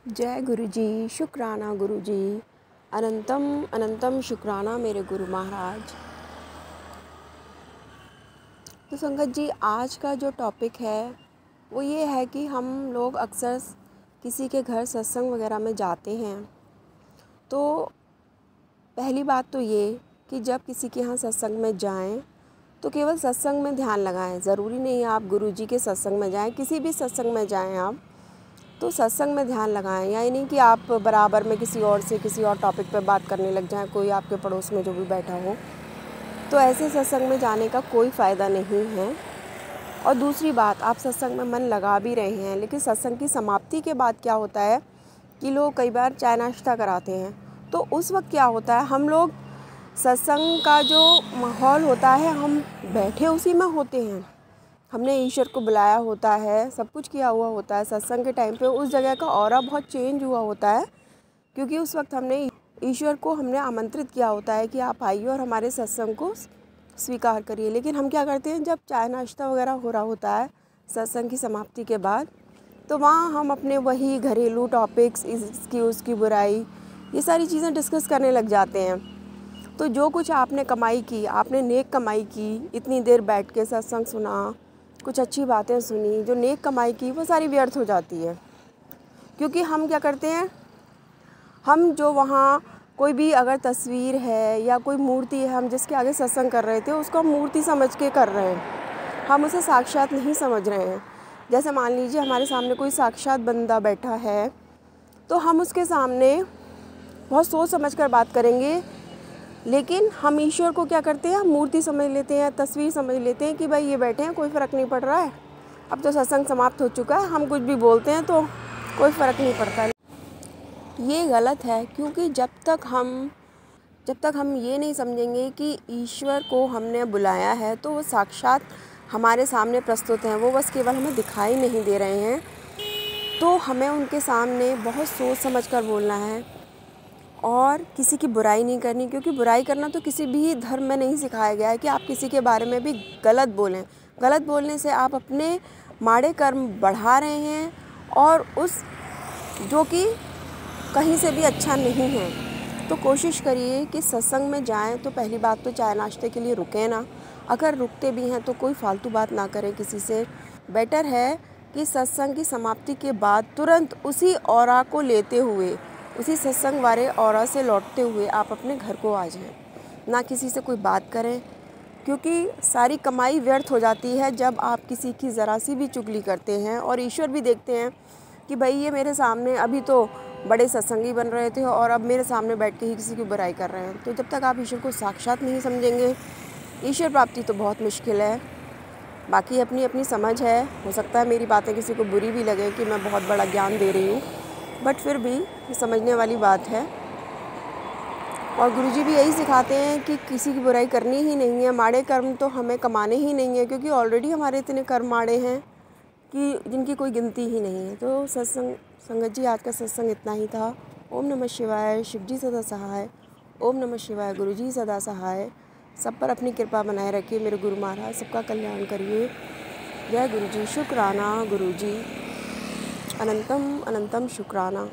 जय गुरु जी, शुक्राना गुरु जी, अनंतम अनंतम शुक्राना मेरे गुरु महाराज। तो संगत जी, आज का जो टॉपिक है वो ये है कि हम लोग अक्सर किसी के घर सत्संग वगैरह में जाते हैं। तो पहली बात तो ये कि जब किसी के यहाँ सत्संग में जाएं तो केवल सत्संग में ध्यान लगाएं। ज़रूरी नहीं आप गुरु जी के सत्संग में जाएं, किसी भी सत्संग में जाएं आप तो सत्संग में ध्यान लगाएं। यानी नहीं कि आप बराबर में किसी और से किसी और टॉपिक पर बात करने लग जाएं, कोई आपके पड़ोस में जो भी बैठा हो। तो ऐसे सत्संग में जाने का कोई फ़ायदा नहीं है। और दूसरी बात, आप सत्संग में मन लगा भी रहे हैं, लेकिन सत्संग की समाप्ति के बाद क्या होता है कि लोग कई बार चाय नाश्ता कराते हैं। तो उस वक्त क्या होता है, हम लोग सत्संग का जो माहौल होता है हम बैठे उसी में होते हैं। हमने ईश्वर को बुलाया होता है, सब कुछ किया हुआ होता है। सत्संग के टाइम पे उस जगह का ऑरा बहुत चेंज हुआ होता है, क्योंकि उस वक्त हमने ईश्वर को आमंत्रित किया होता है कि आप आइए और हमारे सत्संग को स्वीकार करिए। लेकिन हम क्या करते हैं, जब चाय नाश्ता वगैरह हो रहा होता है सत्संग की समाप्ति के बाद, तो वहाँ हम अपने वही घरेलू टॉपिक्स, इसकी उसकी बुराई, ये सारी चीज़ें डिस्कस करने लग जाते हैं। तो जो कुछ आपने कमाई की, आपने नेक कमाई की, इतनी देर बैठ के सत्संग सुना, कुछ अच्छी बातें सुनी, जो नेक कमाई की वो सारी व्यर्थ हो जाती है। क्योंकि हम क्या करते हैं, हम जो वहाँ कोई भी अगर तस्वीर है या कोई मूर्ति है, हम जिसके आगे सत्संग कर रहे थे उसको हम मूर्ति समझ के कर रहे हैं, हम उसे साक्षात नहीं समझ रहे हैं। जैसे मान लीजिए हमारे सामने कोई साक्षात बंदा बैठा है, तो हम उसके सामने बहुत सोच समझ कर बात करेंगे। लेकिन हम ईश्वर को क्या करते हैं, हम मूर्ति समझ लेते हैं, तस्वीर समझ लेते हैं कि भाई ये बैठे हैं, कोई फ़र्क नहीं पड़ रहा है, अब तो सत्संग समाप्त हो चुका है, हम कुछ भी बोलते हैं तो कोई फ़र्क नहीं पड़ता है। ये गलत है, क्योंकि जब तक हम ये नहीं समझेंगे कि ईश्वर को हमने बुलाया है तो वो साक्षात हमारे सामने प्रस्तुत हैं, वो बस केवल हमें दिखाई नहीं दे रहे हैं। तो हमें उनके सामने बहुत सोच समझ कर बोलना है और किसी की बुराई नहीं करनी, क्योंकि बुराई करना तो किसी भी धर्म में नहीं सिखाया गया है कि आप किसी के बारे में भी गलत बोलें। गलत बोलने से आप अपने माड़े कर्म बढ़ा रहे हैं और उस जो कि कहीं से भी अच्छा नहीं है। तो कोशिश करिए कि सत्संग में जाएं तो पहली बात तो चाय नाश्ते के लिए रुकें ना। अगर रुकते भी हैं तो कोई फालतू बात ना करें किसी से। बेटर है कि सत्संग की समाप्ति के बाद तुरंत उसी ऑरा को लेते हुए, उसी सत्संग वाले ऑरा से लौटते हुए आप अपने घर को आ जाएं, ना किसी से कोई बात करें। क्योंकि सारी कमाई व्यर्थ हो जाती है जब आप किसी की ज़रा सी भी चुगली करते हैं। और ईश्वर भी देखते हैं कि भाई ये मेरे सामने अभी तो बड़े सत्संगी बन रहे थे और अब मेरे सामने बैठ के ही किसी की बुराई कर रहे हैं। तो जब तक आप ईश्वर को साक्षात नहीं समझेंगे, ईश्वर प्राप्ति तो बहुत मुश्किल है। बाकी अपनी अपनी समझ है, हो सकता है मेरी बातें किसी को बुरी भी लगे कि मैं बहुत बड़ा ज्ञान दे रही हूँ, बट फिर भी ये समझने वाली बात है। और गुरुजी भी यही सिखाते हैं कि किसी की बुराई करनी ही नहीं है, माड़े कर्म तो हमें कमाने ही नहीं है, क्योंकि ऑलरेडी हमारे इतने कर्म माड़े हैं कि जिनकी कोई गिनती ही नहीं है। तो संगत जी, आज का सत्संग इतना ही था। ओम नमः शिवाय, शिव जी सदा सहाय। ओम नमः शिवाय, गुरु जी सदा सहाय। सब पर अपनी कृपा बनाए रखिए मेरे गुरु महाराज, सबका कल्याण करिए। जय गुरु जी, शुक्राना गुरु जी, अनंतम अनंतम शुक्राना।